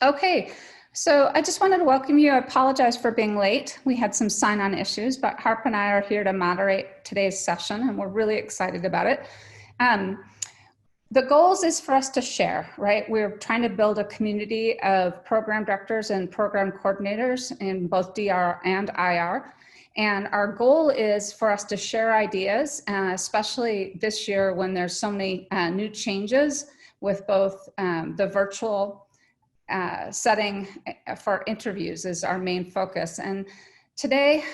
Okay, so I just wanted to welcome you. I apologize for being late. We had some sign-on issues, but Harp and I are here to moderate today's session, and we're really excited about it. The goals is for us to share, right? We're trying to build a community of program directors and program coordinators in both DR and IR. And our goal is for us to share ideas, especially this year when there's so many new changes with both the virtual setting for interviews is our main focus. And today,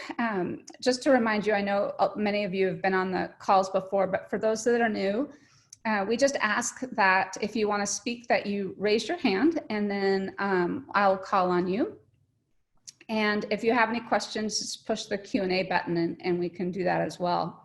just to remind you, I know many of you have been on the calls before, but for those that are new, we just ask that if you want to speak that you raise your hand, and then I'll call on you. And if you have any questions, just push the Q&A button and we can do that as well.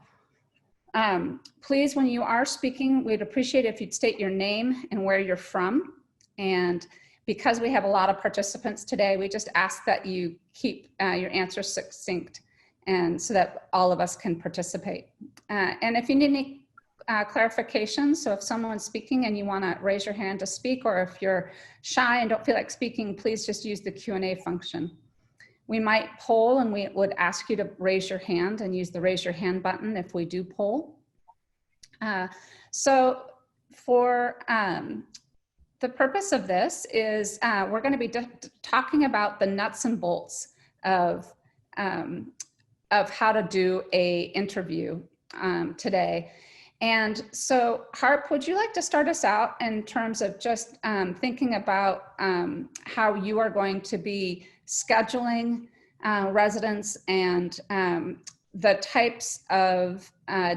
Please, when you are speaking, we'd appreciate if you'd state your name and where you're from. And because we have a lot of participants today, we just ask that you keep your answers succinct and so that all of us can participate. And if you need any clarifications, so if someone's speaking and you want to raise your hand to speak, or if you're shy and don't feel like speaking, please just use the Q&A function. We might poll, and we would ask you to raise your hand and use the raise your hand button if we do poll. So for the purpose of this is we're going to be talking about the nuts and bolts of how to do a interview today. And so, Harp, would you like to start us out in terms of just thinking about how you are going to be scheduling residents and the types of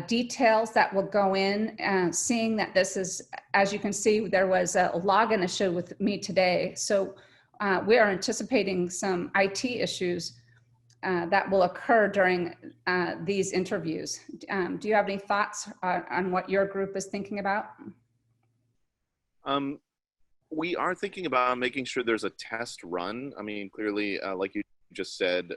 details that will go in, seeing that this is, as you can see, there was a login issue with me today. So we are anticipating some IT issues that will occur during these interviews. Do you have any thoughts on what your group is thinking about? We are thinking about making sure there's a test run. I mean, clearly, like you just said,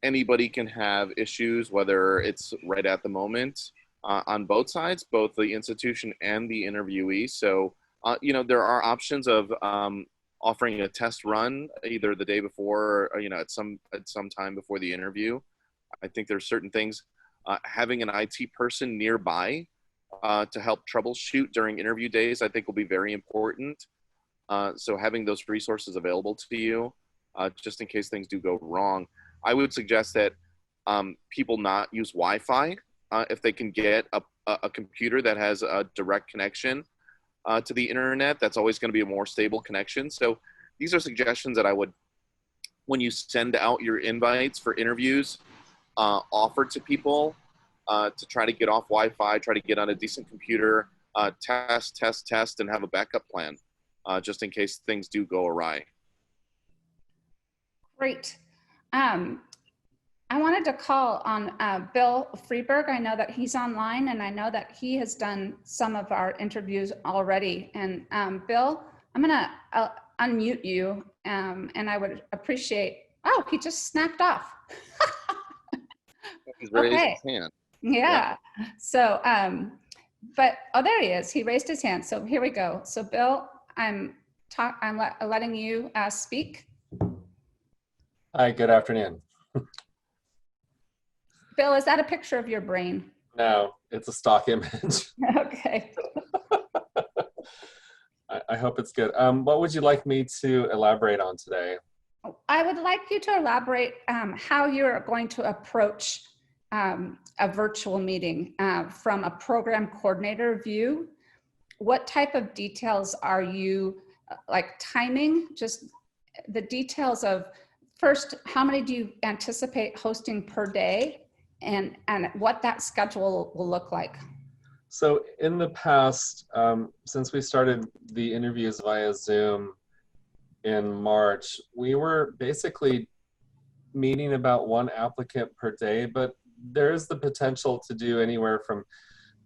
anybody can have issues, whether it's right at the moment on both sides, both the institution and the interviewee. So, you know, there are options of offering a test run either the day before or, you know, at some time before the interview. I think there's certain things, having an IT person nearby to help troubleshoot during interview days, I think will be very important. So having those resources available to you, just in case things do go wrong. I would suggest that people not use Wi-Fi if they can get a computer that has a direct connection to the internet. That's always going to be a more stable connection. So these are suggestions that I would, when you send out your invites for interviews, offer to people to try to get off Wi-Fi, try to get on a decent computer, test, and have a backup plan just in case things do go awry. Great. I wanted to call on Bill Freeberg. I know that he's online, and I know that he has done some of our interviews already. And Bill, I'm gonna unmute you, and I would appreciate, oh, he just snapped off. He's raised his hand. Yeah. So, but, oh, there he is. He raised his hand. So here we go. So Bill, I'm letting you speak. Hi, good afternoon. Bill, is that a picture of your brain? No, it's a stock image. Okay. I hope it's good. What would you like me to elaborate on today? I would like you to elaborate how you're going to approach a virtual meeting from a program coordinator view. What type of details are you, like timing, just the details of, first, how many do you anticipate hosting per day, and what that schedule will look like? So in the past, since we started the interviews via Zoom in March, we were basically meeting about 1 applicant per day, but there's the potential to do anywhere from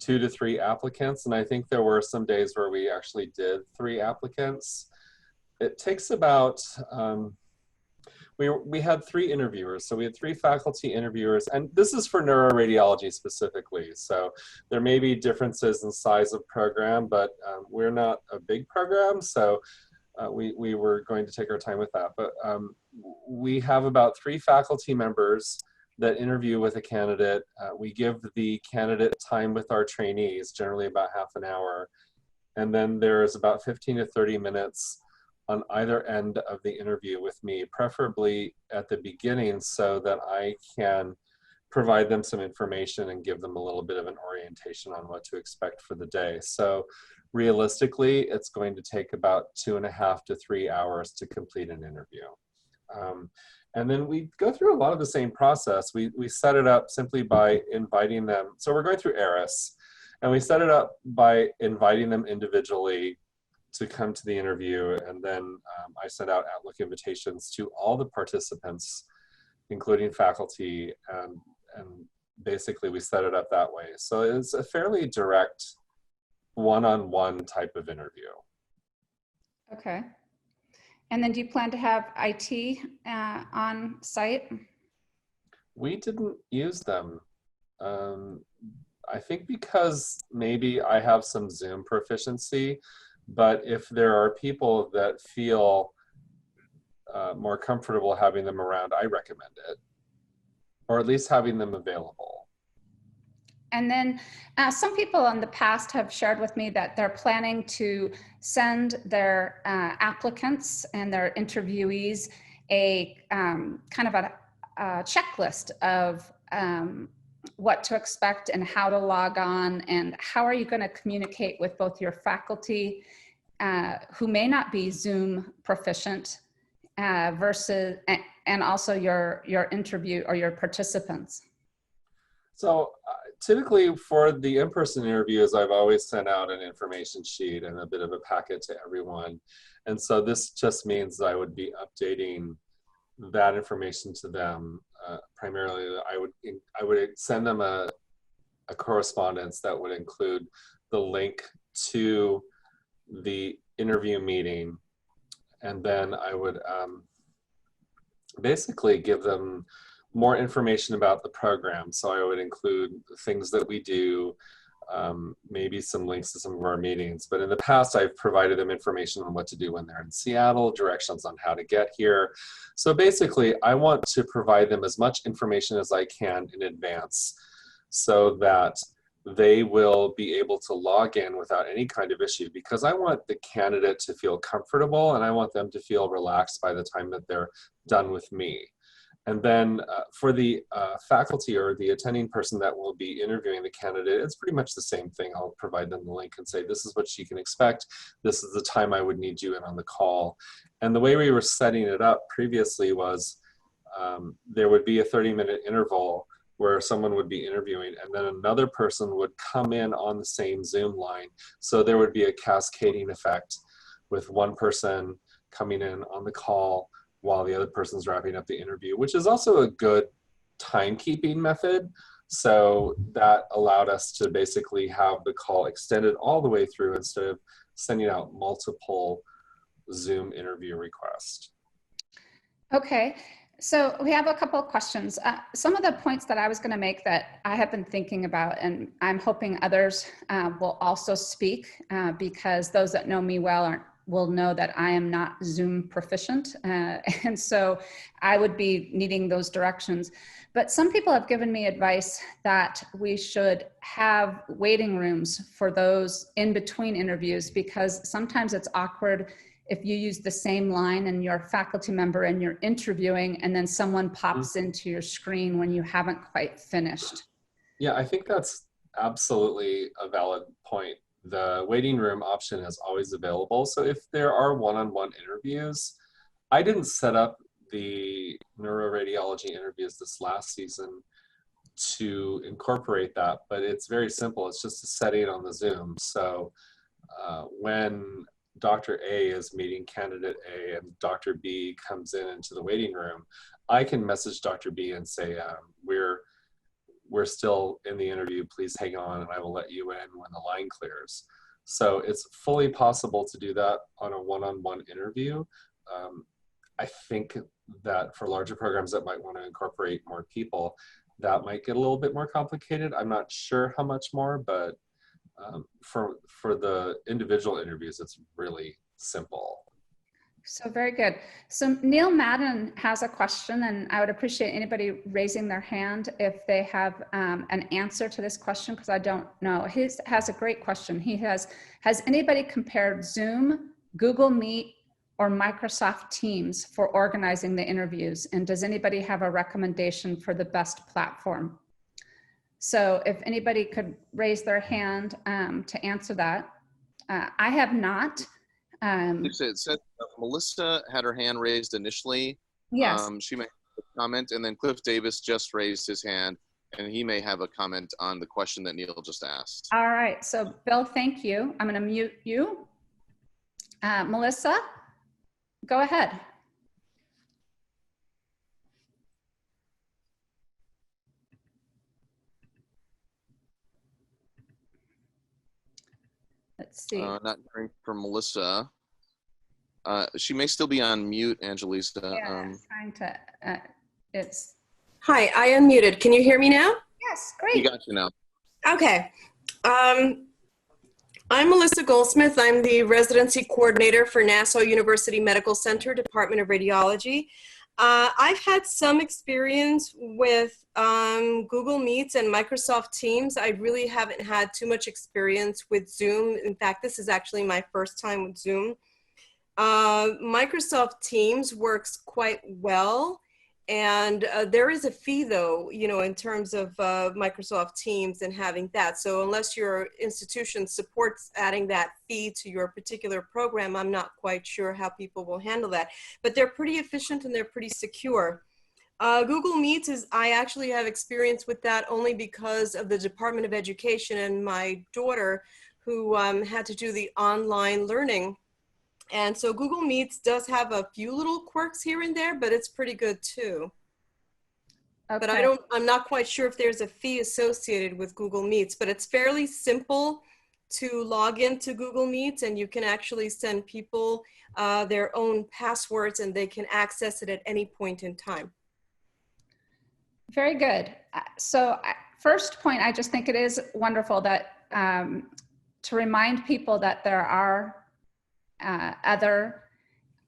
2 to 3 applicants. And I think there were some days where we actually did 3 applicants. It takes about, we had 3 interviewers. So we had 3 faculty interviewers, and this is for neuroradiology specifically. So there may be differences in size of program, but we're not a big program. So we were going to take our time with that. But we have about 3 faculty members that interview with a candidate. We give the candidate time with our trainees, generally about half an hour. And then there's about 15 to 30 minutes on either end of the interview with me, preferably at the beginning so that I can provide them some information and give them a little bit of an orientation on what to expect for the day. So realistically, it's going to take about 2.5 to 3 hours to complete an interview. And then we go through a lot of the same process. We set it up simply by inviting them. So we're going through ARIS, and we set it up by inviting them individually to come to the interview. And then I send out Outlook invitations to all the participants, including faculty, and basically we set it up that way. So it's a fairly direct one-on-one type of interview. Okay. And then do you plan to have IT on site? We didn't use them. I think because maybe I have some Zoom proficiency, but if there are people that feel more comfortable having them around, I recommend it, or at least having them available. And then some people in the past have shared with me that they're planning to send their applicants and their interviewees a kind of a checklist of what to expect and how to log on, and how are you going to communicate with both your faculty who may not be Zoom proficient versus, and also your interview or your participants. So typically for the in-person interviews, I've always sent out an information sheet and a bit of a packet to everyone. And so this just means that I would be updating that information to them. Primarily, I would send them a correspondence that would include the link to the interview meeting. And then I would basically give them more information about the program. So I would include things that we do, maybe some links to some of our meetings. But in the past, I've provided them information on what to do when they're in Seattle, directions on how to get here. So basically, I want to provide them as much information as I can in advance so that they will be able to log in without any kind of issue, because I want the candidate to feel comfortable and I want them to feel relaxed by the time that they're done with me. And then for the faculty or the attending person that will be interviewing the candidate, it's pretty much the same thing. I'll provide them the link and say, this is what she can expect. This is the time I would need you in on the call. And the way we were setting it up previously was there would be a 30-minute interval where someone would be interviewing, and then another person would come in on the same Zoom line. So there would be a cascading effect with one person coming in on the call while the other person's wrapping up the interview, which is also a good timekeeping method. So that allowed us to basically have the call extended all the way through instead of sending out multiple Zoom interview requests. Okay, so we have a couple of questions. Some of the points that I was going to make that I have been thinking about, and I'm hoping others will also speak, because those that know me well will know that I am not Zoom proficient. And so I would be needing those directions. But some people have given me advice that we should have waiting rooms for those in between interviews, because sometimes it's awkward if you use the same line and you're a faculty member and you're interviewing and then someone pops into your screen when you haven't quite finished. Yeah, I think that's absolutely a valid point. The waiting room option is always available. So if there are one-on-one interviews, I didn't set up the neuroradiology interviews this last season to incorporate that, but it's very simple. It's just a setting on the Zoom. So when Dr. A is meeting candidate A and Dr. B comes into the waiting room, I can message Dr. B and say, we're still in the interview, please hang on and I will let you in when the line clears. So it's fully possible to do that on a one-on-one interview. I think that for larger programs that might want to incorporate more people, that might get a little bit more complicated. I'm not sure how much more, but for the individual interviews, it's really simple. So very good. So Neil Madden has a question, and I would appreciate anybody raising their hand if they have an answer to this question, because I don't know. He has a great question. Has anybody compared Zoom, Google Meet, or Microsoft Teams for organizing the interviews? And does anybody have a recommendation for the best platform? So if anybody could raise their hand to answer that. I have not. It said Melissa had her hand raised initially. Yes. She may have a comment, and then Cliff Davis just raised his hand, and he may have a comment on the question that Neil just asked. All right. So Bill, thank you. I'm going to mute you. Melissa, go ahead. Let's see. Not hearing from Melissa. She may still be on mute, Angelisa. Yeah, trying to, it's. Hi, I am muted. Can you hear me now? Yes, great. We got you now. Okay. I'm Melissa Goldsmith. I'm the residency coordinator for Nassau University Medical Center, Department of Radiology. I've had some experience with Google Meets and Microsoft Teams. I really haven't had too much experience with Zoom. In fact, this is actually my first time with Zoom. Microsoft Teams works quite well, and there is a fee though, you know, in terms of Microsoft Teams and having that. So unless your institution supports adding that fee to your particular program, I'm not quite sure how people will handle that. But they're pretty efficient and they're pretty secure. Google Meets I actually have experience with that only because of the Department of Education and my daughter who had to do the online learning. And so Google Meets does have a few little quirks here and there, but it's pretty good too. Okay. But I'm not quite sure if there's a fee associated with Google Meets, but it's fairly simple to log into Google Meets, and you can actually send people their own passwords and they can access it at any point in time. Very good. So first point, I just think it is wonderful that to remind people that there are other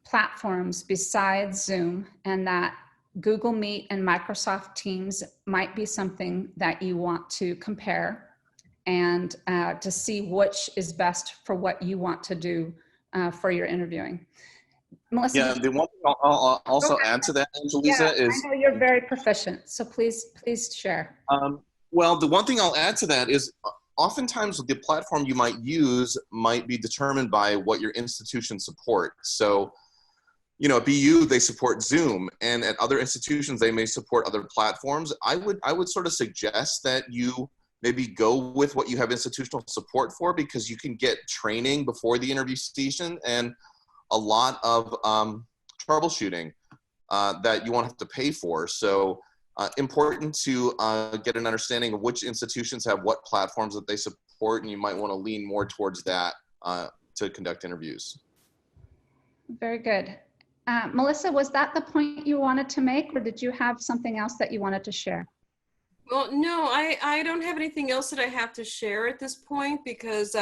platforms besides Zoom, and that Google Meet and Microsoft Teams might be something that you want to compare and to see which is best for what you want to do for your interviewing. Melissa, yeah, the one thing I'll also add to that, Angelisa, is I know you're very proficient, so please share. Well, the one thing I'll add to that is oftentimes the platform you might use might be determined by what your institution supports. So, you know, at BU, they support Zoom, and at other institutions, they may support other platforms. I would sort of suggest that you maybe go with what you have institutional support for, because you can get training before the interview session and a lot of troubleshooting that you won't have to pay for. So important to get an understanding of which institutions have what platforms that they support, and you might want to lean more towards that to conduct interviews. Very good. Melissa, was that the point you wanted to make, or did you have something else that you wanted to share? Well, no, I don't have anything else that I have to share at this point, because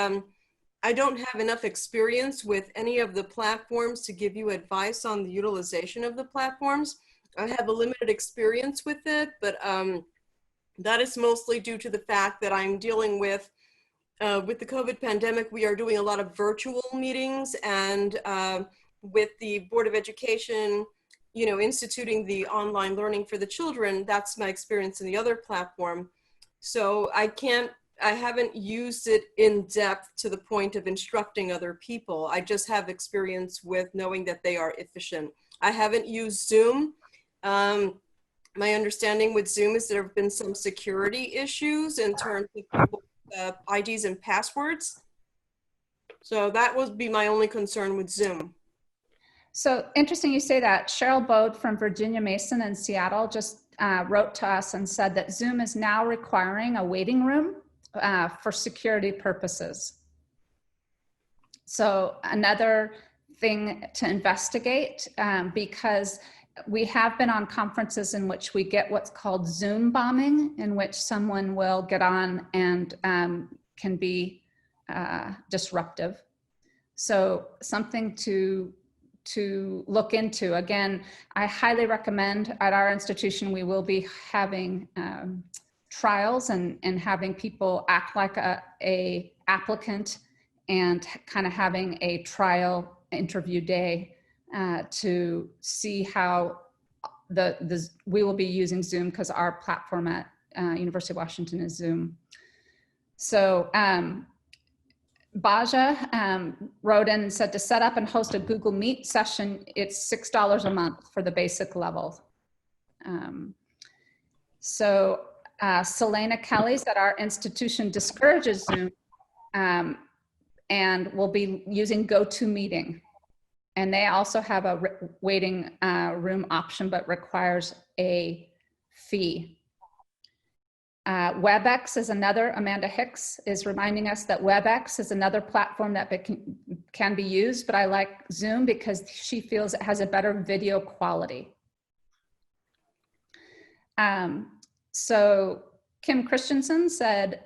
I don't have enough experience with any of the platforms to give you advice on the utilization of the platforms. I have a limited experience with it, but that is mostly due to the fact that I'm dealing with the COVID pandemic. We are doing a lot of virtual meetings, and with the Board of Education, you know, instituting the online learning for the children, that's my experience in the other platform. So I haven't used it in depth to the point of instructing other people. I just have experience with knowing that they are efficient. I haven't used Zoom. My understanding with Zoom is there have been some security issues in terms of people's IDs and passwords. So that would be my only concern with Zoom. So interesting you say that. Cheryl Bode from Virginia Mason in Seattle just wrote to us and said that Zoom is now requiring a waiting room for security purposes. So another thing to investigate, because we have been on conferences in which we get what's called Zoom bombing, in which someone will get on and can be disruptive. So something to look into. Again, I highly recommend at our institution, we will be having trials and having people act like a applicant and kind of having a trial interview day to see how we will be using Zoom because our platform at University of Washington is Zoom. So Baja wrote in and said to set up and host a Google Meet session, it's $6 a month for the basic level. Selena Kelly said our institution discourages Zoom and will be using GoToMeeting. And they also have a waiting room option, but requires a fee. WebEx is another, Amanda Hicks is reminding us that WebEx is another platform that can be used, but I like Zoom because she feels it has a better video quality. So Kim Christensen said,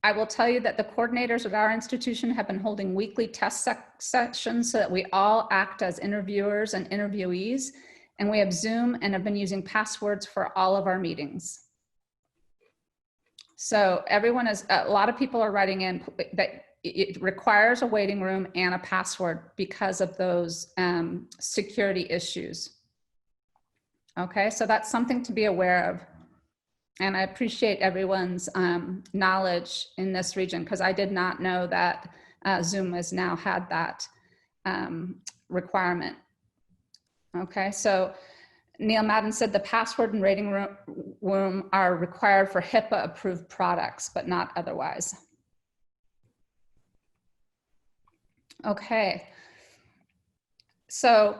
I will tell you that the coordinators of our institution have been holding weekly test sessions so that we all act as interviewers and interviewees, and we have Zoom and have been using passwords for all of our meetings. So everyone is, a lot of people are writing in that it requires a waiting room and a password because of those security issues. Okay, so that's something to be aware of. And I appreciate everyone's knowledge in this region because I did not know that Zoom has now had that requirement. Okay, so Neil Madden said the password and rating room are required for HIPAA approved products, but not otherwise. Okay, so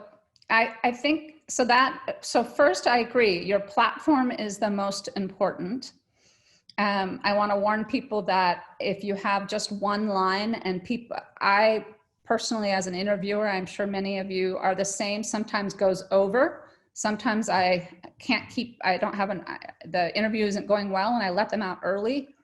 I think, so first I agree, your platform is the most important. I wanna warn people that if you have just one line and I personally as an interviewer, I'm sure many of you are the same, sometimes goes over. Sometimes I can't keep, I don't have the interview isn't going well and I let them out early.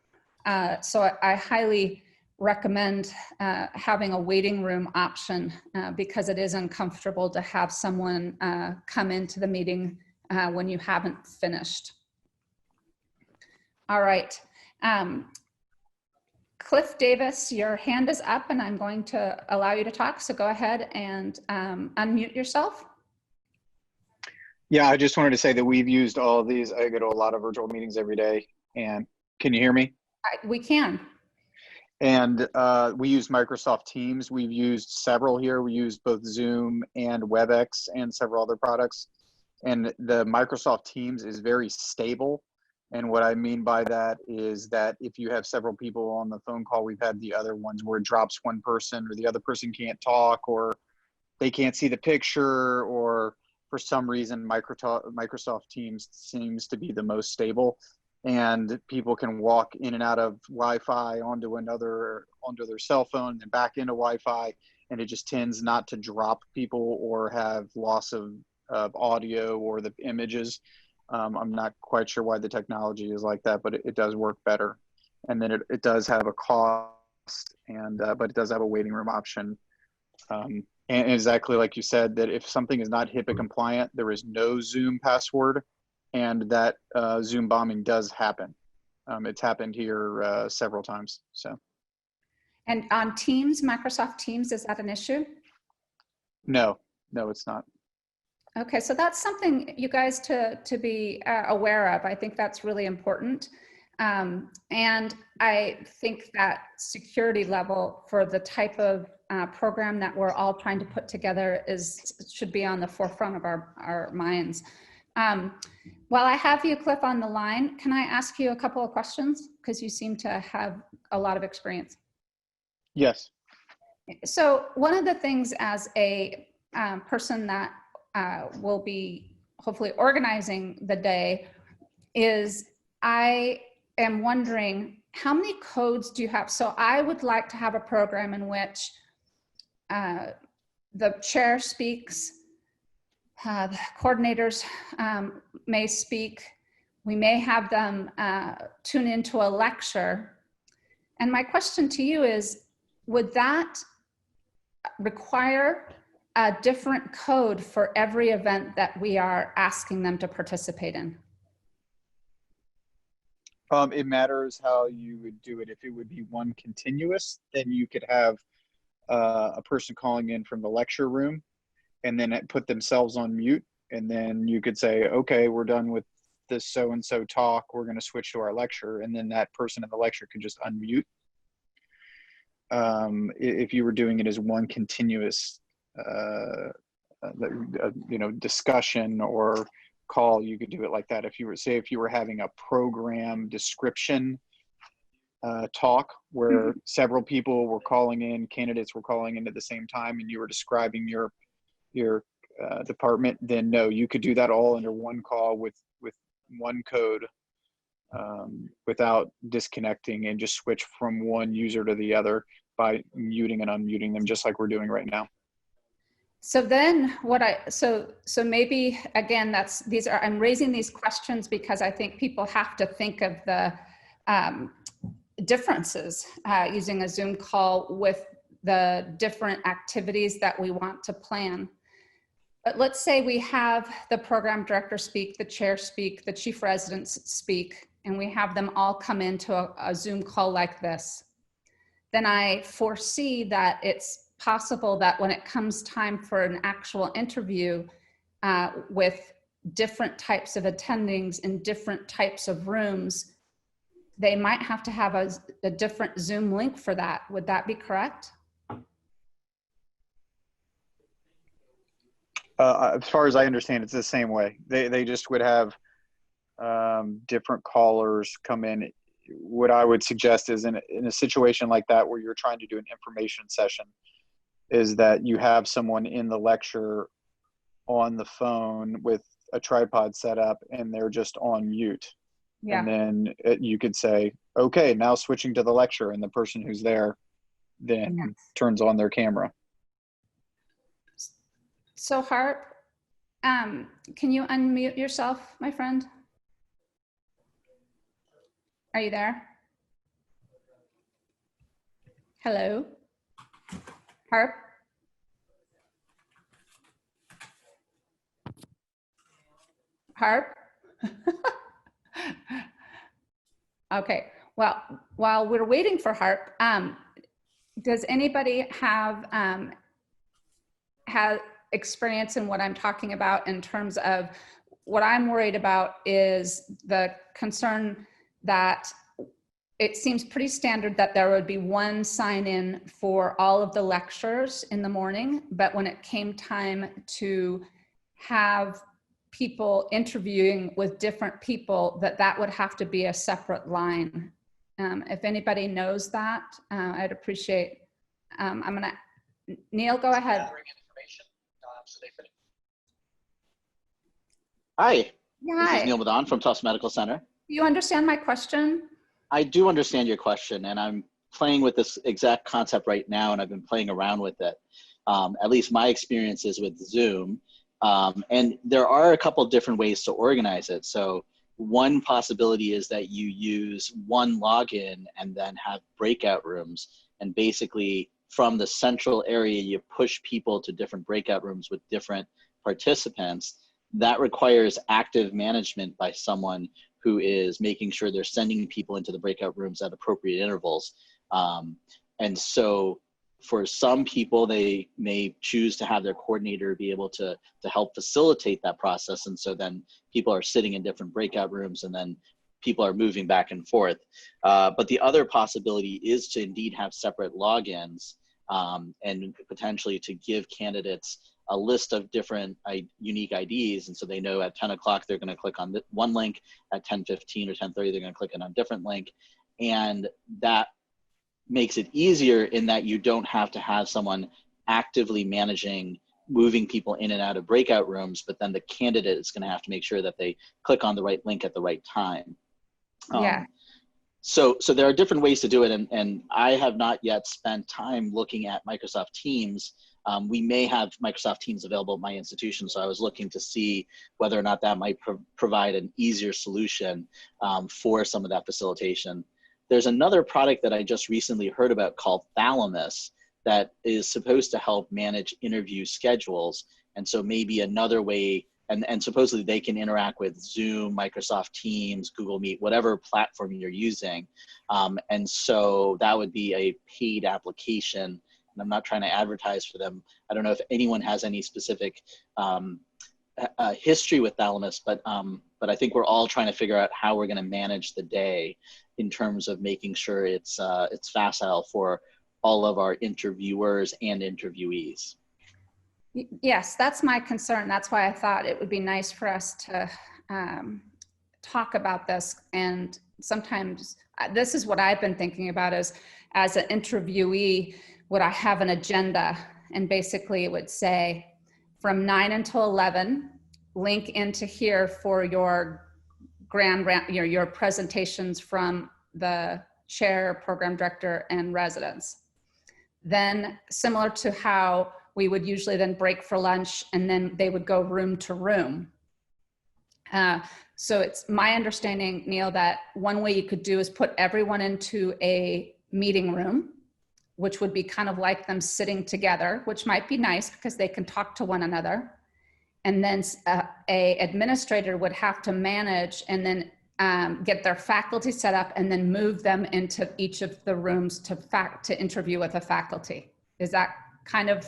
So I highly recommend having a waiting room option because it is uncomfortable to have someone come into the meeting when you haven't finished. All right. Cliff Davis, your hand is up and I'm going to allow you to talk. So go ahead and unmute yourself. Yeah, I just wanted to say that we've used all of these. I go to a lot of virtual meetings every day. And can you hear me? We can. And we use Microsoft Teams. We've used several here. We use both Zoom and WebEx and several other products. And the Microsoft Teams is very stable. And what I mean by that is that if you have several people on the phone call, we've had the other ones where it drops one person or the other person can't talk or they can't see the picture or for some reason, Microsoft Teams seems to be the most stable, and people can walk in and out of Wi-Fi onto their cell phone and back into Wi-Fi, and it just tends not to drop people or have loss of audio or the images. I'm not quite sure why the technology is like that, but it does work better. And then it does have a cost, and but it does have a waiting room option. And exactly like you said, that if something is not HIPAA compliant, there is no Zoom password, and that Zoom bombing does happen. It's happened here several times. So. And on Teams, Microsoft Teams, is that an issue? No, it's not. Okay, so that's something you guys to be aware of. I think that's really important. And I think that security level for the type of program that we're all trying to put together should be on the forefront of our minds. While I have you, Cliff, on the line, can I ask you a couple of questions? Because you seem to have a lot of experience. Yes. So one of the things as a person that will be hopefully organizing the day is I am wondering how many codes do you have? So I would like to have a program in which the chair speaks, the coordinators may speak, we may have them tune into a lecture. And my question to you is, would that require a different code for every event that we are asking them to participate in? It matters how you would do it. If it would be one continuous, then you could have a person calling in from the lecture room and then put themselves on mute. And then you could say, okay, we're done with this so-and-so talk. We're going to switch to our lecture. And then that person in the lecture could just unmute. If you were doing it as one continuous, discussion or call, you could do it like that. If you were having a program description talk where several people were calling in, candidates were calling in at the same time, and you were describing your department, then no, you could do that all under one call with one code without disconnecting, and just switch from one user to the other by muting and unmuting them, just like we're doing right now. So then so maybe again, I'm raising these questions because I think people have to think of the differences using a Zoom call with the different activities that we want to plan. But let's say we have the program director speak, the chair speak, the chief residents speak, and we have them all come into a Zoom call like this. Then I foresee that it's possible that when it comes time for an actual interview with different types of attendings in different types of rooms, they might have to have a different Zoom link for that. Would that be correct? As far as I understand, it's the same way. They just would have different callers come in. What I would suggest is in a situation like that where you're trying to do an information session, is that you have someone in the lecture on the phone with a tripod set up and they're just on mute. Yeah. And then you could say, okay, now switching to the lecture, and the person who's there then turns on their camera. So Harp, can you unmute yourself, my friend? Are you there? Hello? Harp? Harp? Okay, well, while we're waiting for Harp, does anybody have experience in what I'm talking about in terms of what I'm worried about is the concern that it seems pretty standard that there would be one sign-in for all of the lectures in the morning, but when it came time to have people interviewing with different people, that would have to be a separate line. If anybody knows that, I'd appreciate, Neil, go ahead. Hi, yeah, this is Neil Madon from Tufts Medical Center. Do you understand my question? I do understand your question, and I'm playing with this exact concept right now, and I've been playing around with it. At least my experiences with Zoom. And there are a couple of different ways to organize it. So one possibility is that you use one login and then have breakout rooms. And basically from the central area, you push people to different breakout rooms with different participants. That requires active management by someone who is making sure they're sending people into the breakout rooms at appropriate intervals. And so for some people, they may choose to have their coordinator be able to help facilitate that process. And so then people are sitting in different breakout rooms and then people are moving back and forth. But the other possibility is to indeed have separate logins and potentially to give candidates a list of different unique IDs. And so they know at 10 o'clock, they're going to click on one link, at 10:15 or 10:30, they're going to click on a different link. And that makes it easier in that you don't have to have someone actively managing, moving people in and out of breakout rooms, but then the candidate is going to have to make sure that they click on the right link at the right time. Yeah. So there are different ways to do it. And I have not yet spent time looking at Microsoft Teams. We may have Microsoft Teams available at my institution. So I was looking to see whether or not that might provide an easier solution for some of that facilitation. There's another product that I just recently heard about called Thalamus that is supposed to help manage interview schedules. And so maybe another way, and supposedly they can interact with Zoom, Microsoft Teams, Google Meet, whatever platform you're using. And so that would be a paid application. And I'm not trying to advertise for them. I don't know if anyone has any specific history with Thalamus, but I think we're all trying to figure out how we're going to manage the day in terms of making sure it's facile for all of our interviewers and interviewees. Yes, that's my concern. That's why I thought it would be nice for us to talk about this. And sometimes this is what I've been thinking about is, as an interviewee, would I have an agenda? And basically it would say from 9 until 11, link into here for your your presentations from the chair, program director, and residents. Then similar to how we would usually then break for lunch, and then they would go room to room. So it's my understanding, Neil, that one way you could do is put everyone into a meeting room, which would be kind of like them sitting together, which might be nice because they can talk to one another. And then a administrator would have to manage and then get their faculty set up and then move them into each of the rooms to interview with a faculty. Is that kind of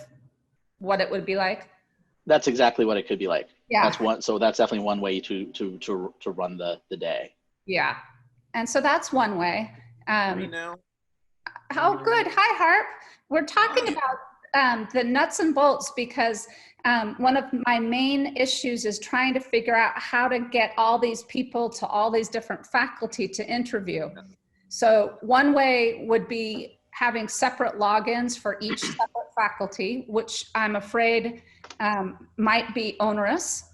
what it would be like? That's exactly what it could be like. Yeah. That's one. So that's definitely one way to run the day. Yeah. And so that's one way. Now. Oh, good. Hi, Harp. We're talking about the nuts and bolts because one of my main issues is trying to figure out how to get all these people to all these different faculty to interview. So one way would be having separate logins for each separate faculty, which I'm afraid might be onerous.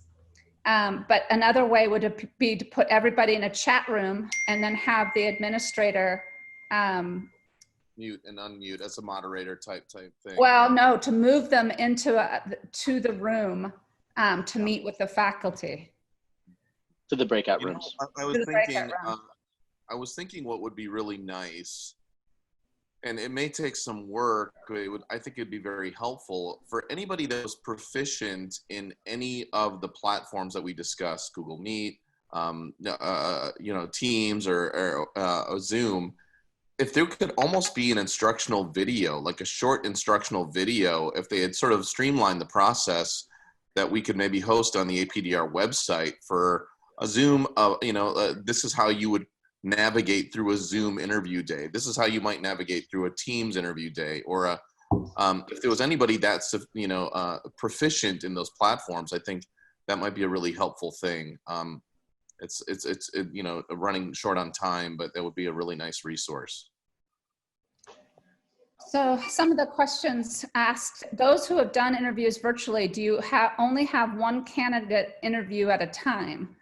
But another way would be to put everybody in a chat room and then have the administrator mute and unmute as a moderator type thing. Well, no, to move them into to the room to meet with the faculty. To the breakout rooms. I was thinking what would be really nice, and it may take some work, but I think it'd be very helpful for anybody that was proficient in any of the platforms that we discussed, Google Meet, Teams or Zoom. If there could almost be an instructional video, like a short instructional video, if they had sort of streamlined the process, that we could maybe host on the APDR website for a Zoom, this is how you would navigate through a Zoom interview day. This is how you might navigate through a Teams interview day, or if there was anybody that's, proficient in those platforms, I think that might be a really helpful thing. It's running short on time, but that would be a really nice resource. So some of the questions asked, those who have done interviews virtually, do you only have one candidate interview at a time?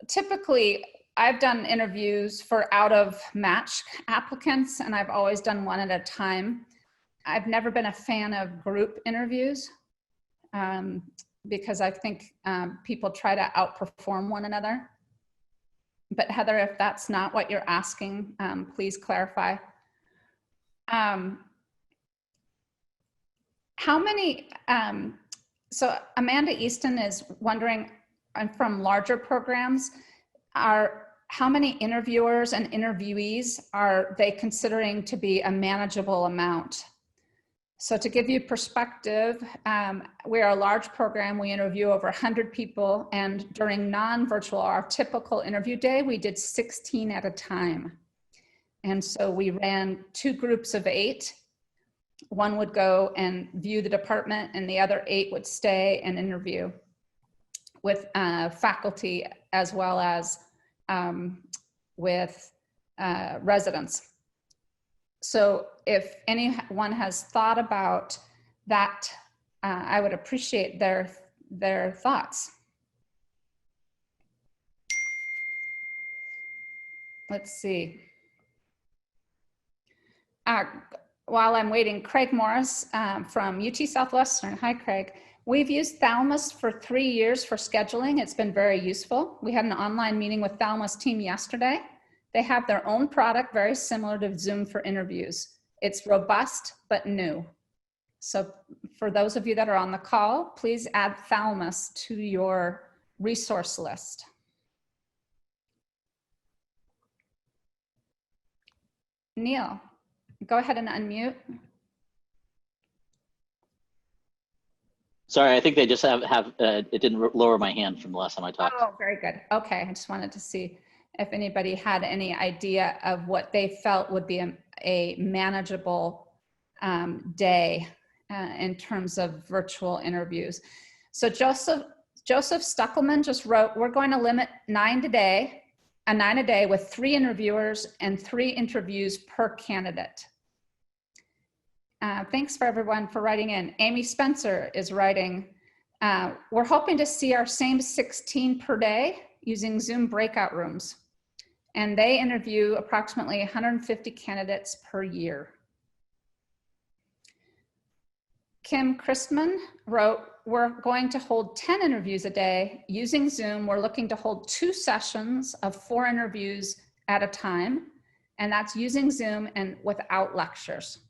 Typically, I've done interviews for out of match applicants, and I've always done one at a time. I've never been a fan of group interviews. Because I think people try to outperform one another. But Heather, if that's not what you're asking, please clarify. How many, so Amanda Easton is wondering, from larger programs, how many interviewers and interviewees are they considering to be a manageable amount? So to give you perspective, we are a large program. We interview over 100 people, and during non-virtual, our typical interview day, we did 16 at a time. And so we ran 2 groups of 8. One would go and view the department, and the other 8 would stay and interview with faculty as well as with residents. So if anyone has thought about that, I would appreciate their thoughts. Let's see. While I'm waiting, Craig Morris from UT Southwestern. Hi, Craig. We've used Thalamus for 3 years for scheduling. It's been very useful. We had an online meeting with Thalamus team yesterday. They have their own product, very similar to Zoom for interviews. It's robust but new. So for those of you that are on the call, please add thalamus to your resource list. Neil, go ahead and unmute. Sorry, I think they just have it didn't lower my hand from the last time I talked. Oh, very good. Okay, I just wanted to see if anybody had any idea of what they felt would be a manageable day in terms of virtual interviews. So Joseph Stuckelman just wrote, we're going to limit 9 a day with 3 interviewers and 3 interviews per candidate. Thanks for everyone for writing in. Amy Spencer is writing, we're hoping to see our same 16 per day using Zoom breakout rooms. And they interview approximately 150 candidates per year. Kim Christman wrote, we're going to hold 10 interviews a day using Zoom. We're looking to hold 2 sessions of 4 interviews at a time. And that's using Zoom and without lectures.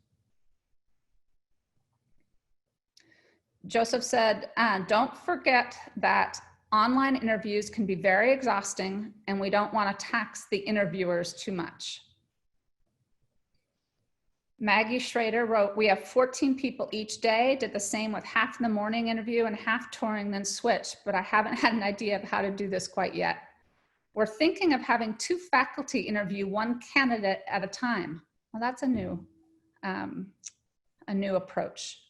Joseph said, don't forget that online interviews can be very exhausting and we don't want to tax the interviewers too much. Maggie Schrader wrote, we have 14 people each day, did the same with half in the morning interview and half touring, then switched, but I haven't had an idea of how to do this quite yet. We're thinking of having 2 faculty interview 1 candidate at a time. Well, that's a new approach.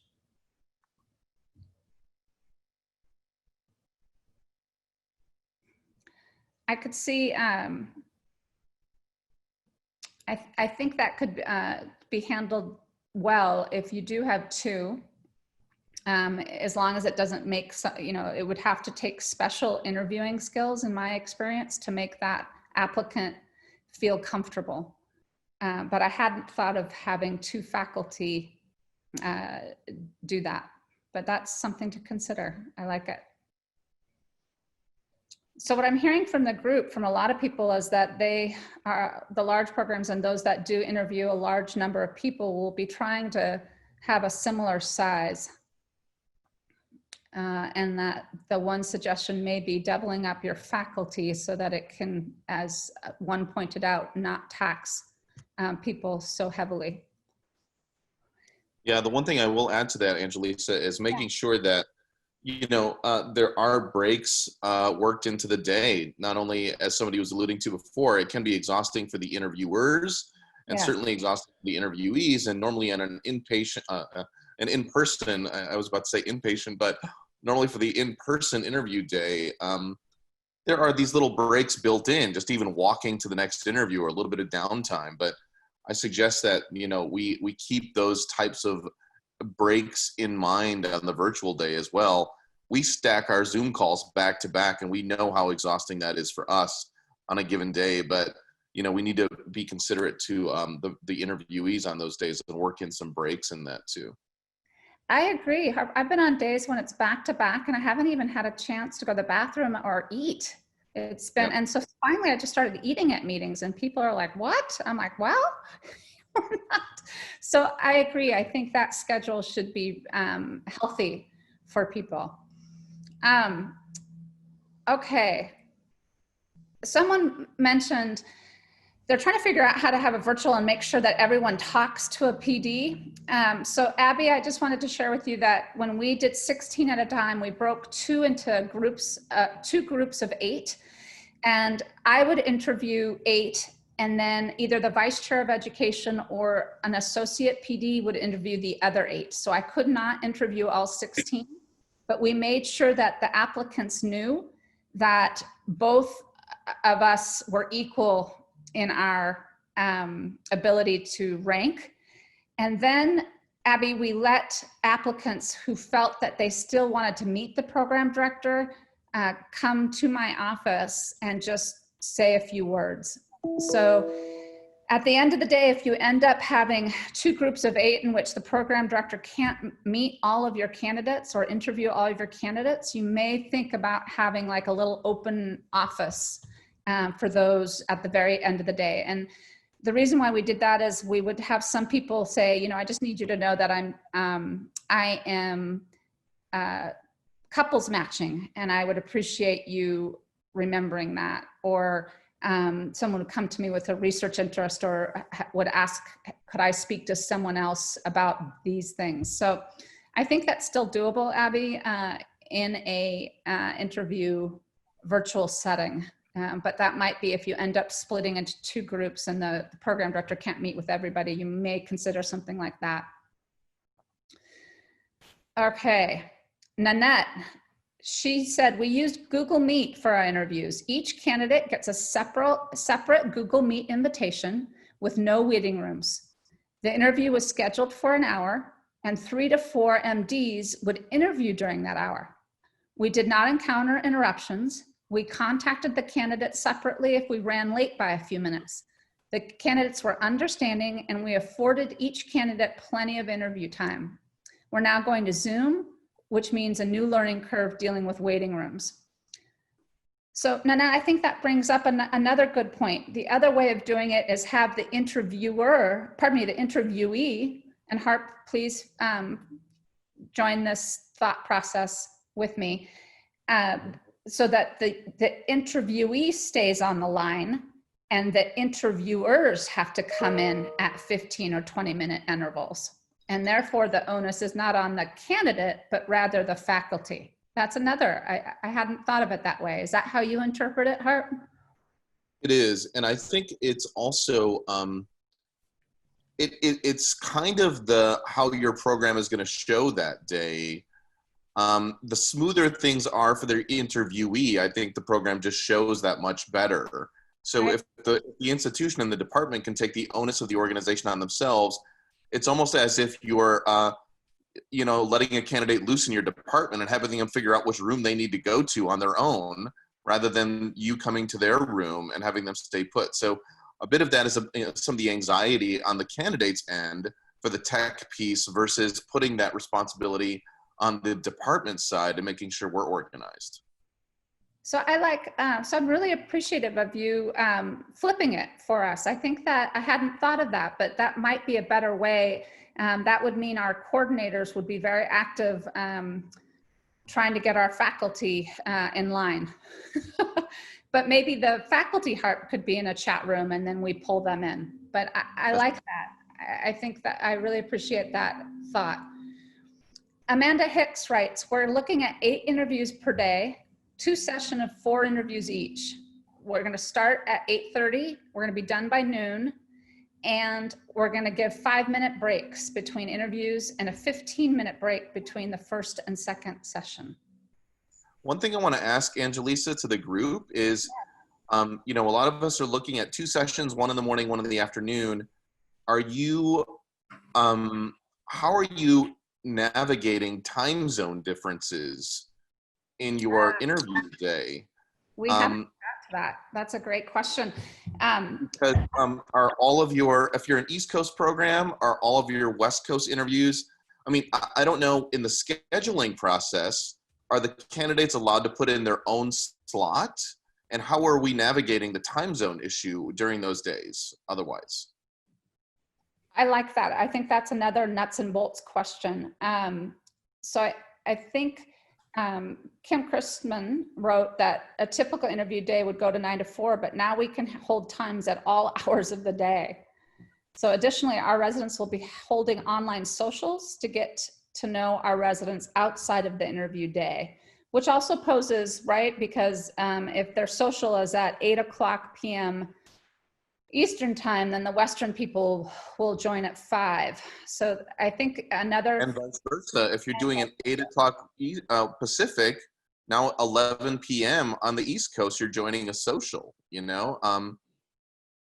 I could see, I think that could be handled well if you do have 2, as long as it doesn't make, it would have to take special interviewing skills in my experience to make that applicant feel comfortable. But I hadn't thought of having 2 faculty do that, but that's something to consider. I like it. So what I'm hearing from the group, from a lot of people, is that they are, the large programs and those that do interview a large number of people will be trying to have a similar size. And that the one suggestion may be doubling up your faculty so that it can, as one pointed out, not tax people so heavily. Yeah, the one thing I will add to that, Angelisa, is making sure that there are breaks worked into the day. Not only, as somebody was alluding to before, it can be exhausting for the interviewers and certainly exhausting for the interviewees. And normally on an in-person, I was about to say inpatient, but normally for the in-person interview day, there are these little breaks built in, just even walking to the next interview or a little bit of downtime. But I suggest that, we keep those types of breaks in mind on the virtual day as well. We stack our Zoom calls back to back, and we know how exhausting that is for us on a given day. But we need to be considerate to the interviewees on those days and work in some breaks in that too. I agree. I've been on days when it's back to back, and I haven't even had a chance to go to the bathroom or eat. It's been, and so finally I just started eating at meetings, and people are like, "What?" I'm like, "Well." So I agree. I think that schedule should be healthy for people. Okay. Someone mentioned they're trying to figure out how to have a virtual and make sure that everyone talks to a PD. So Abby, I just wanted to share with you that when we did 16 at a time, we broke 2 into groups, 2 groups of 8. And I would interview 8, and then either the vice chair of education or an associate PD would interview the other 8. So I could not interview all 16, but we made sure that the applicants knew that both of us were equal in our ability to rank. And then, Abby, we let applicants who felt that they still wanted to meet the program director come to my office and just say a few words. So at the end of the day, if you end up having 2 groups of 8 in which the program director can't meet all of your candidates or interview all of your candidates, you may think about having like a little open office for those at the very end of the day. And the reason why we did that is we would have some people say, you know, I just need you to know that I am couples matching, and I would appreciate you remembering that. Or someone would come to me with a research interest or would ask, could I speak to someone else about these things? So I think that's still doable, Abby, in a interview virtual setting. But that might be if you end up splitting into two groups and the program director can't meet with everybody, you may consider something like that. Okay, Nanette, she said, we used Google Meet for our interviews. Each candidate gets a separate Google Meet invitation with no waiting rooms. The interview was scheduled for an hour, and 3 to 4 MDs would interview during that hour. We did not encounter interruptions. We contacted the candidates separately if we ran late by a few minutes. The candidates were understanding, and we afforded each candidate plenty of interview time. We're now going to Zoom, which means a new learning curve dealing with waiting rooms. So Nana, I think that brings up another good point. The other way of doing it is have the interviewer, pardon me, the interviewee, and Harp, please join this thought process with me, so that the interviewee stays on the line and the interviewers have to come in at 15 or 20-minute intervals. And therefore the onus is not on the candidate, but rather the faculty. That's another, I hadn't thought of it that way. Is that how you interpret it, Hart? It is, and I think it's also, it's kind of how your program is gonna show that day. The smoother things are for the interviewee, I think the program just shows that much better. So if the institution and the department can take the onus of the organization on themselves, it's almost as if you're, you know, letting a candidate loose in your department and having them figure out which room they need to go to on their own, rather than you coming to their room and having them stay put. So a bit of that is some of the anxiety on the candidate's end for the tech piece versus putting that responsibility on the department side and making sure we're organized. So I like, so I'm really appreciative of you flipping it for us. I think that I hadn't thought of that, but that might be a better way. That would mean our coordinators would be very active trying to get our faculty in line. But maybe the faculty Harp could be in a chat room and then we pull them in. But I like that. I think that I really appreciate that thought. Amanda Hicks writes, we're looking at 8 interviews per day, 2 sessions of 4 interviews each. We're going to start at 8:30. We're going to be done by noon. And we're going to give 5-minute breaks between interviews and a 15-minute break between the first and second session. One thing I want to ask Angelisa to the group is, you know, a lot of us are looking at 2 sessions, 1 in the morning, 1 in the afternoon. Are you, how are you navigating time zone differences in your interview day? We haven't got to that. That's a great question. Because are all of your, if you're an East Coast program, are all of your West Coast interviews, I mean, I don't know, in the scheduling process, are the candidates allowed to put in their own slot? And how are we navigating the time zone issue during those days otherwise? I like that. I think that's another nuts and bolts question. So I think Kim Christman wrote that a typical interview day would go to 9 to 4, but now we can hold times at all hours of the day. So additionally, our residents will be holding online socials to get to know our residents outside of the interview day, which also poses, right? Because if their social is at 8:00 p.m. Eastern time, then the Western people will join at 5. So I think another— And vice versa. If you're doing an 8:00 Pacific, now 11 p.m. on the East Coast, you're joining a social, you know?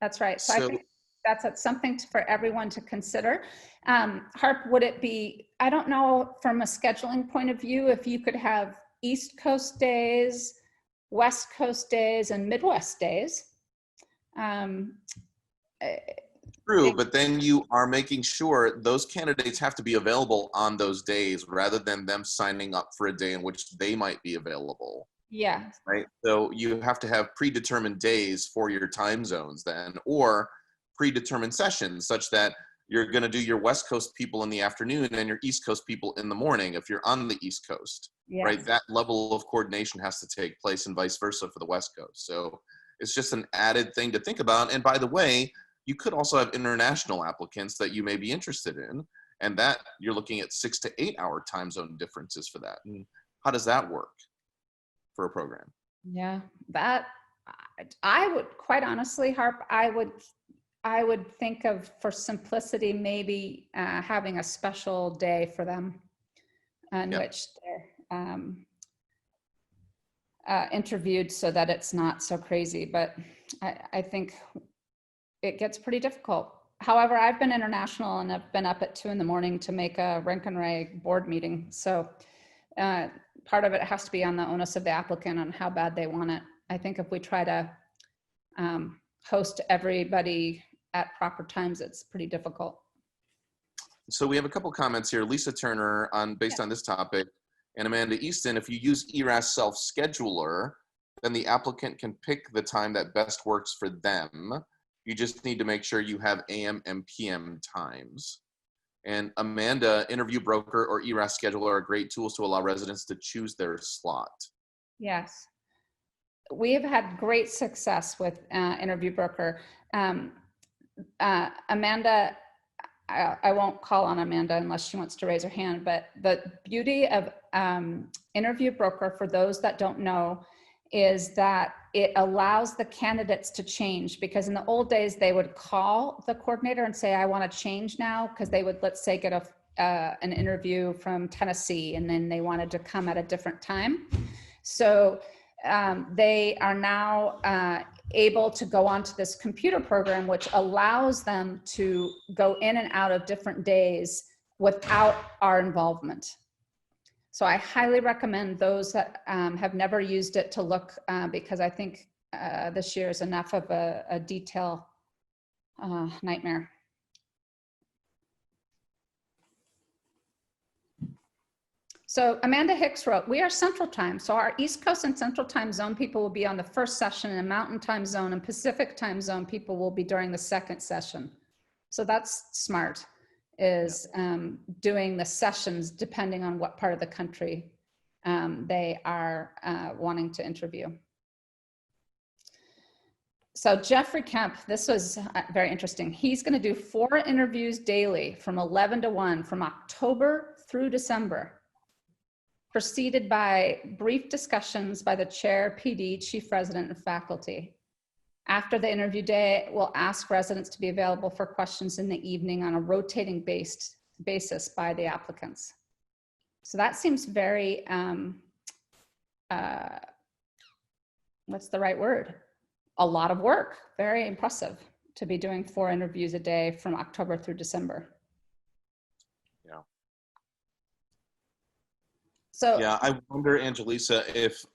That's right. So I think that's something for everyone to consider. Harp, would it be, I don't know from a scheduling point of view, if you could have East Coast days, West Coast days, and Midwest days. True, but then you are making sure those candidates have to be available on those days rather than them signing up for a day in which they might be available. Yeah. Right. So you have to have predetermined days for your time zones then, or predetermined sessions such that you're going to do your West Coast people in the afternoon and your East Coast people in the morning if you're on the East Coast, Yes. right? That level of coordination has to take place and vice versa for the West Coast. So it's just an added thing to think about. And by the way, you could also have international applicants that you may be interested in, and that you're looking at 6 to 8 hour time zone differences for that. And how does that work for a program? Yeah, that I would, quite honestly, Harp, I would think of, for simplicity, maybe having a special day for them in which they're interviewed so that it's not so crazy. But I think it gets pretty difficult. However, I've been international and I've been up at 2 in the morning to make a rank and reg board meeting. So part of it has to be on the onus of the applicant on how bad they want it. I think if we try to host everybody at proper times, it's pretty difficult. So we have a couple comments here. Lisa Turner, based on this topic, and Amanda Easton, if you use ERAS self-scheduler, then the applicant can pick the time that best works for them. You just need to make sure you have AM and PM times. And Amanda, Interview Broker or ERAS Scheduler are great tools to allow residents to choose their slot. Yes. We have had great success with Interview Broker. Amanda, I won't call on Amanda unless she wants to raise her hand, but the beauty of Interview Broker, for those that don't know, is that it allows the candidates to change, because in the old days they would call the coordinator and say, I want to change now, because they would, let's say, get an interview from Tennessee and then they wanted to come at a different time. So they are now able to go onto this computer program, which allows them to go in and out of different days without our involvement. So I highly recommend those that have never used it to look, because I think this year is enough of a detail nightmare. So Amanda Hicks wrote, we are Central Time, so our East Coast and Central Time Zone people will be on the first session, and Mountain Time Zone and Pacific Time Zone people will be during the second session. So that's smart, is doing the sessions depending on what part of the country they are wanting to interview. So Jeffrey Kemp, this was very interesting. He's going to do 4 interviews daily from 11 to 1 from October through December, preceded by brief discussions by the chair, PD, chief resident, and faculty. After the interview day, we'll ask residents to be available for questions in the evening on a rotating basis by the applicants. So that seems very, what's the right word? A lot of work, very impressive to be doing 4 interviews a day from October through December. Yeah. So yeah, I wonder, Angelisa, if,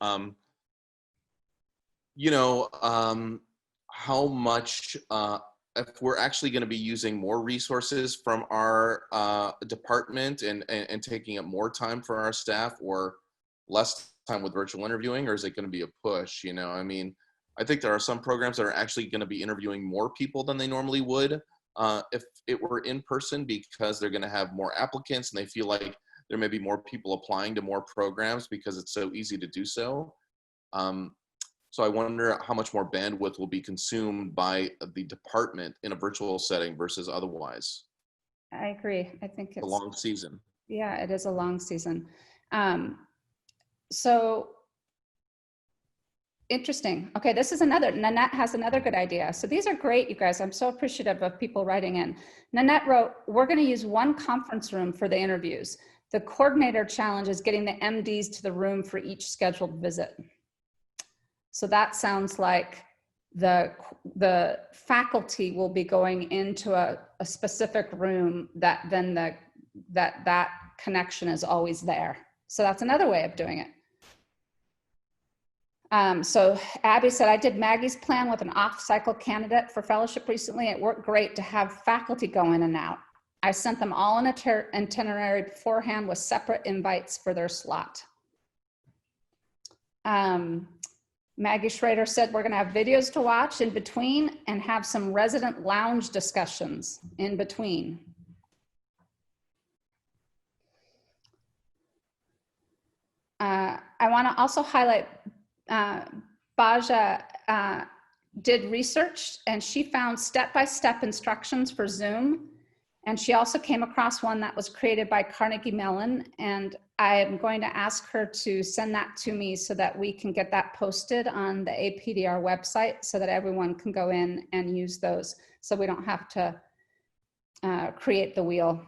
you know, how much, if we're actually going to be using more resources from our department and taking up more time for our staff, or less time with virtual interviewing, or is it going to be a push? You know, I mean, I think there are some programs that are actually going to be interviewing more people than they normally would if it were in person, because they're going to have more applicants and they feel like there may be more people applying to more programs because it's so easy to do so. So I wonder how much more bandwidth will be consumed by the department in a virtual setting versus otherwise. I agree. I think it's a long season. Yeah, it is a long season. So interesting. Okay, this is another, Nanette has another good idea. So these are great, you guys. I'm so appreciative of people writing in. Nanette wrote, we're going to use one conference room for the interviews. The coordinator challenge is getting the MDs to the room for each scheduled visit. So that sounds like the faculty will be going into a specific room that then that connection is always there. So that's another way of doing it. So Abby said, I did Maggie's plan with an off-cycle candidate for fellowship recently. It worked great to have faculty go in and out. I sent them all an itinerary beforehand with separate invites for their slot. Maggie Schrader said we're going to have videos to watch in between and have some resident lounge discussions in between. I want to also highlight Baja did research and she found step-by-step instructions for Zoom. And she also came across one that was created by Carnegie Mellon. And I am going to ask her to send that to me so that we can get that posted on the APDR website so that everyone can go in and use those so we don't have to create the wheel.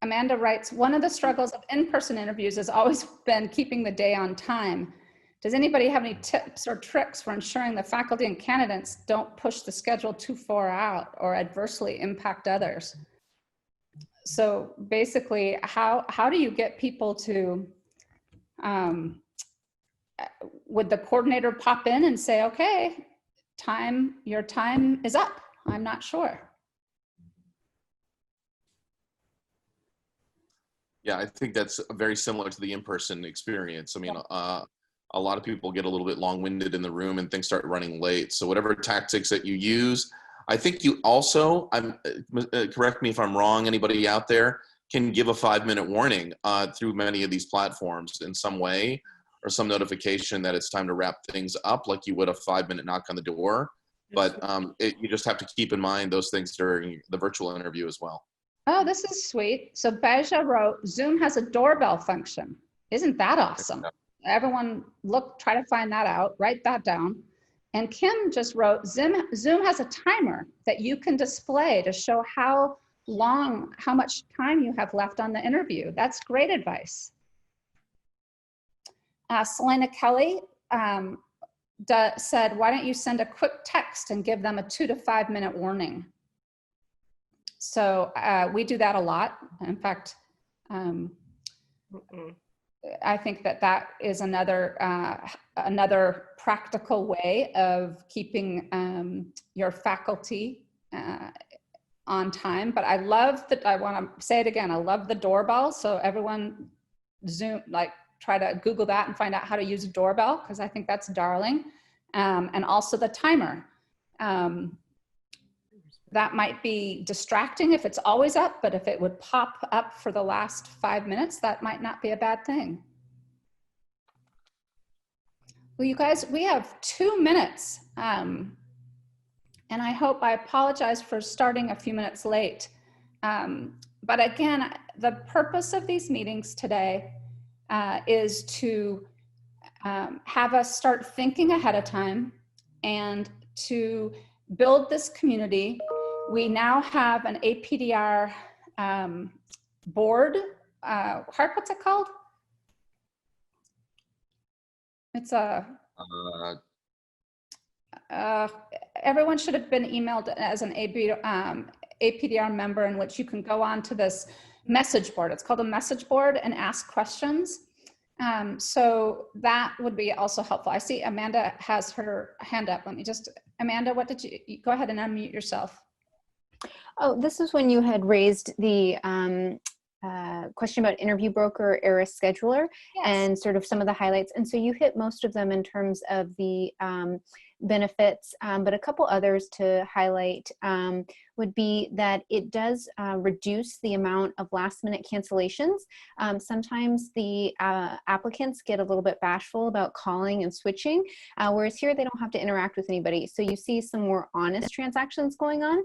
Amanda writes, one of the struggles of in-person interviews has always been keeping the day on time. Does anybody have any tips or tricks for ensuring the faculty and candidates don't push the schedule too far out or adversely impact others? So basically, how do you get people to, would the coordinator pop in and say, okay, your time is up? I'm not sure. Yeah, I think that's very similar to the in-person experience. I mean, a lot of people get a little bit long-winded in the room and things start running late. So whatever tactics that you use, I think you also, correct me if I'm wrong, anybody out there can give a 5-minute warning through many of these platforms in some way, or some notification that it's time to wrap things up, like you would a 5-minute knock on the door. But you just have to keep in mind those things during the virtual interview as well. Oh, this is sweet. So Beja wrote, Zoom has a doorbell function. Isn't that awesome? Everyone try to find that out, write that down. And Kim just wrote, Zoom has a timer that you can display to show how much time you have left on the interview. That's great advice. Selena Kelly said, why don't you send a quick text and give them a 2 to 5 minute warning? So we do that a lot. In fact, I think that is another practical way of keeping your faculty on time. But I love that. I want to say it again. I love the doorbell. So everyone Zoom, try to Google that and find out how to use a doorbell, because I think that's darling. And also the timer. That might be distracting if it's always up, but if it would pop up for the last 5 minutes, that might not be a bad thing. Well, you guys, we have 2 minutes. And I apologize for starting a few minutes late. But again, the purpose of these meetings today is to have us start thinking ahead of time and to build this community. We now have an APDR board. Harp, what's it called? It's a, everyone should have been emailed as an APDR member, in which you can go on to this message board. It's called a message board, and ask questions. So that would be also helpful. I see Amanda has her hand up. Let me just, Amanda, what did you go ahead and unmute yourself. Oh, this is when you had raised the question about interview broker, ERIS scheduler, yes, and sort of some of the highlights. And so you hit most of them in terms of the benefits, but a couple others to highlight would be that it does reduce the amount of last-minute cancellations. Sometimes the applicants get a little bit bashful about calling and switching, whereas here they don't have to interact with anybody. So you see some more honest transactions going on.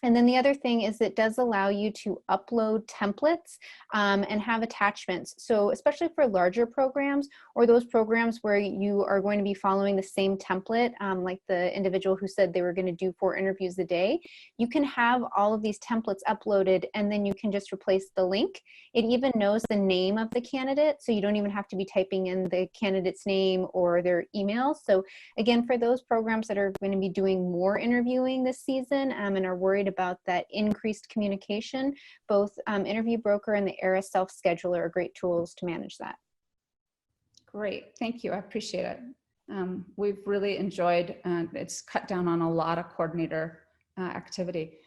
And then the other thing is it does allow you to upload templates and have attachments. So especially for larger programs, or those programs where you are going to be following the same template, like the individual who said they were going to do 4 interviews a day, you can have all of these templates uploaded, and then you can just replace the link. It even knows the name of the candidate, so you don't even have to be typing in the candidate's name or their email. So again, for those programs that are going to be doing more interviewing this season and are worried about that increased communication, both Interview Broker and the ERIS Self-Scheduler are great tools to manage that. Great, thank you, I appreciate it. We've really enjoyed, it's cut down on a lot of coordinator activity.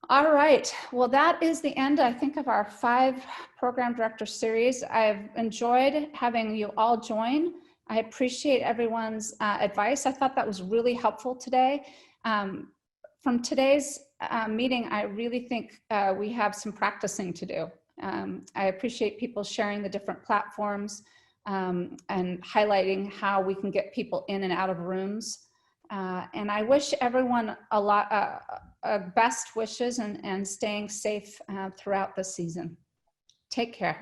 All right, well, that is the end, I think, of our 5 program director series. I've enjoyed having you all join. I appreciate everyone's advice. I thought that was really helpful today. From today's meeting, I really think we have some practicing to do. I appreciate people sharing the different platforms and highlighting how we can get people in and out of rooms. And I wish everyone a lot best wishes and staying safe throughout the season. Take care.